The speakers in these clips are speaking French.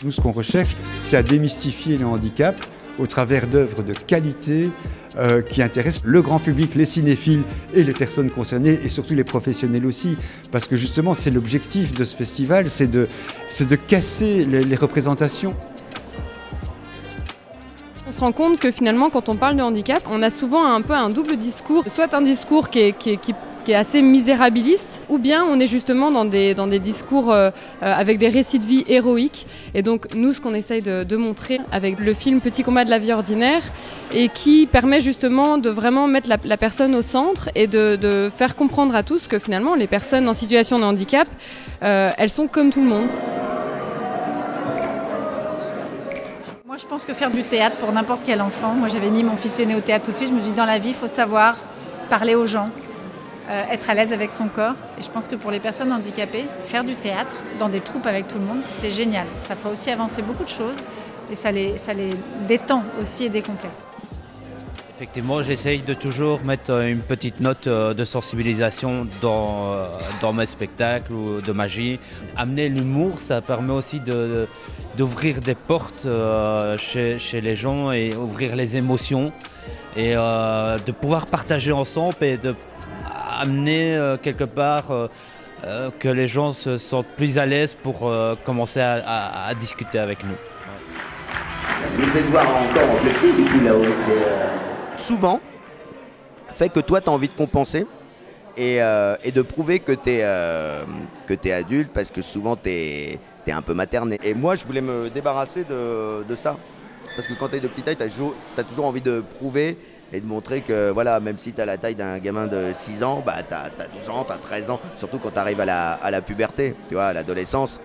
nous, ce qu'on recherche, c'est à démystifier le handicap au travers d'œuvres de qualité qui intéressent le grand public, les cinéphiles et les personnes concernées, et surtout les professionnels aussi. Parce que justement, c'est l'objectif de ce festival, c'est de casser les représentations. On se rend compte que finalement, quand on parle de handicap, on a souvent un peu un double discours. Soit un discours qui est assez misérabiliste, ou bien on est justement dans des discours avec des récits de vie héroïques. Et donc nous, ce qu'on essaye de montrer avec le film Petit combat de la vie ordinaire, et qui permet justement de vraiment mettre la personne au centre et de faire comprendre à tous que finalement les personnes en situation de handicap, elles sont comme tout le monde. Moi, je pense que faire du théâtre pour n'importe quel enfant, moi j'avais mis mon fils aîné au théâtre tout de suite, je me suis dit dans la vie, il faut savoir parler aux gens, être à l'aise avec son corps. Et je pense que pour les personnes handicapées, faire du théâtre dans des troupes avec tout le monde, c'est génial. Ça fait aussi avancer beaucoup de choses et ça les détend aussi et décomplexes. Effectivement, j'essaye de toujours mettre une petite note de sensibilisation dans mes spectacles ou de magie. Amener l'humour, ça permet aussi d'ouvrir des portes chez les gens et ouvrir les émotions et de pouvoir partager ensemble et d'amener quelque part que les gens se sentent plus à l'aise pour commencer à discuter avec nous. Vous faites voir encore en petit du coup là-haut, souvent fait que toi tu as envie de compenser et de prouver que tu es adulte parce que souvent tu es un peu materne. Et moi je voulais me débarrasser de ça parce que quand tu es de petite taille, tu as toujours envie de prouver et de montrer que voilà, même si tu as la taille d'un gamin de 6 ans, bah, tu as 12 ans, tu as 13 ans, surtout quand tu arrives à la puberté, tu vois, à l'adolescence.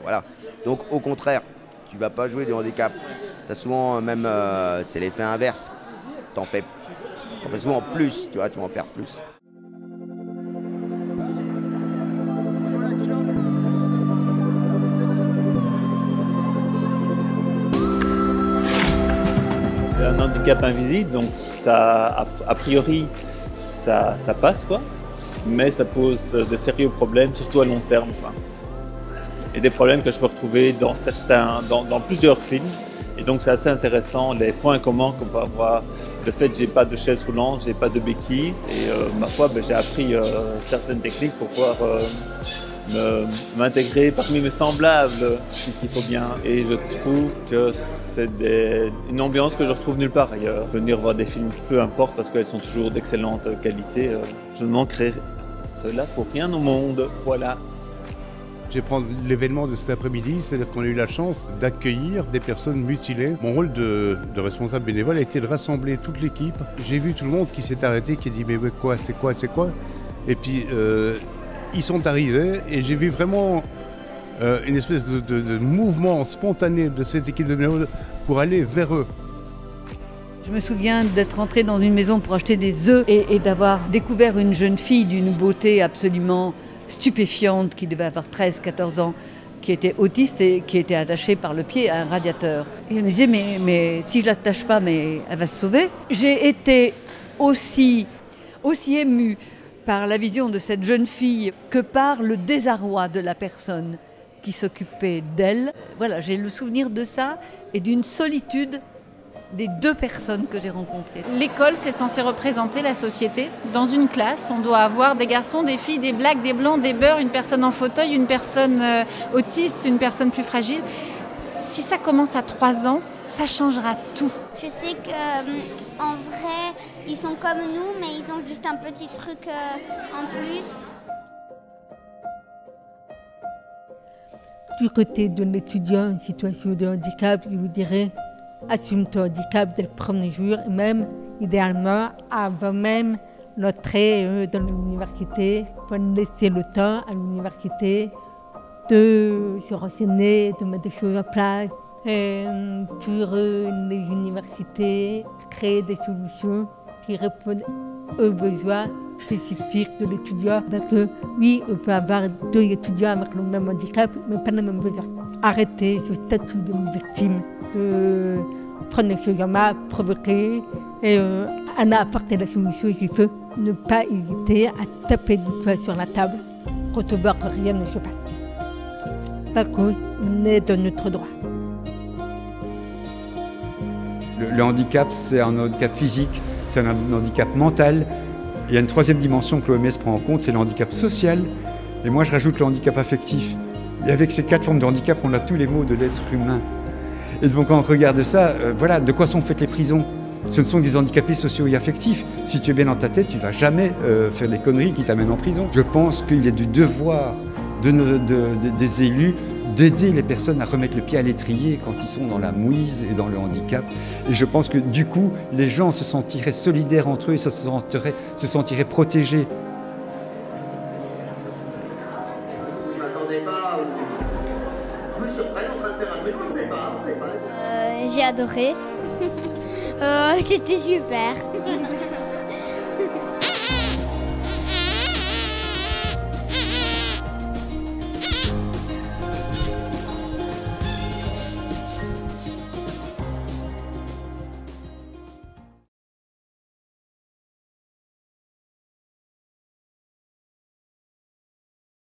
Voilà. Donc au contraire, tu vas pas jouer du handicap. Tu as souvent même, c'est l'effet inverse. T'en fais souvent plus, tu vois, tu vas en faire plus. C'est un handicap invisible, donc ça, a priori, ça passe, quoi. Mais ça pose de sérieux problèmes, surtout à long terme, quoi. Et des problèmes que je peux retrouver dans plusieurs films. Et donc c'est assez intéressant, les points communs qu'on peut avoir. Le fait que j'ai pas de chaise roulante, j'ai pas de béquille. Et ma foi, j'ai appris certaines techniques pour pouvoir m'intégrer parmi mes semblables, puisqu'il faut bien. Et je trouve que c'est une ambiance que je retrouve nulle part ailleurs. Venir voir des films, peu importe, parce qu'elles sont toujours d'excellente qualité. Je ne manquerai cela pour rien au monde. Voilà. Je vais prendre l'événement de cet après-midi, c'est-à-dire qu'on a eu la chance d'accueillir des personnes mutilées. Mon rôle de responsable bénévole a été de rassembler toute l'équipe. J'ai vu tout le monde qui s'est arrêté, qui a dit « mais quoi, c'est quoi, c'est quoi ?» Et puis ils sont arrivés et j'ai vu vraiment une espèce de mouvement spontané de cette équipe de bénévoles pour aller vers eux. Je me souviens d'être entrée dans une maison pour acheter des œufs et d'avoir découvert une jeune fille d'une beauté absolument stupéfiante qui devait avoir 13-14 ans, qui était autiste et qui était attachée par le pied à un radiateur. Et elle me disait mais si je ne l'attache pas, mais elle va se sauver. J'ai été aussi émue par la vision de cette jeune fille que par le désarroi de la personne qui s'occupait d'elle. Voilà, j'ai le souvenir de ça et d'une solitude des deux personnes que j'ai rencontrées. L'école, c'est censé représenter la société. Dans une classe, on doit avoir des garçons, des filles, des blacks, des blancs, des beurs, une personne en fauteuil, une personne autiste, une personne plus fragile. Si ça commence à 3 ans, ça changera tout. Je sais qu'en vrai, ils sont comme nous, mais ils ont juste un petit truc en plus. Du côté de l'étudiant en situation de handicap, je vous dirais assume ton handicap dès le premier jour, et même idéalement avant même l'entrée dans l'université, pour laisser le temps à l'université de se renseigner, de mettre des choses en place. Et pour les universités, créer des solutions qui répondent aux besoins spécifiques de l'étudiant. Parce que oui, on peut avoir 2 étudiants avec le même handicap, mais pas les mêmes besoins. Arrêter ce statut de victime, de prendre les choses en main, provoquer et en apporter la solution qu'il faut. Ne pas hésiter à taper du poing sur la table quand on voit que rien ne se passe. parce qu'on est dans notre droit. Le handicap, c'est un handicap physique, c'est un handicap mental. Il y a une troisième dimension que l'OMS prend en compte, c'est le handicap social. Et moi, je rajoute le handicap affectif. Et avec ces 4 formes de handicap, on a tous les maux de l'être humain. Et donc, quand on regarde ça, voilà, de quoi sont faites les prisons? Ce ne sont des handicapés sociaux et affectifs. Si tu es bien dans ta tête, tu ne vas jamais faire des conneries qui t'amènent en prison. Je pense qu'il est du devoir des élus d'aider les personnes à remettre le pied à l'étrier quand ils sont dans la mouise et dans le handicap. Et je pense que du coup, les gens se sentiraient solidaires entre eux et se sentiraient protégés. Je m'attendais pas. Je me surprends en train de faire un truc, on ne sait pas. J'ai adoré. C'était super.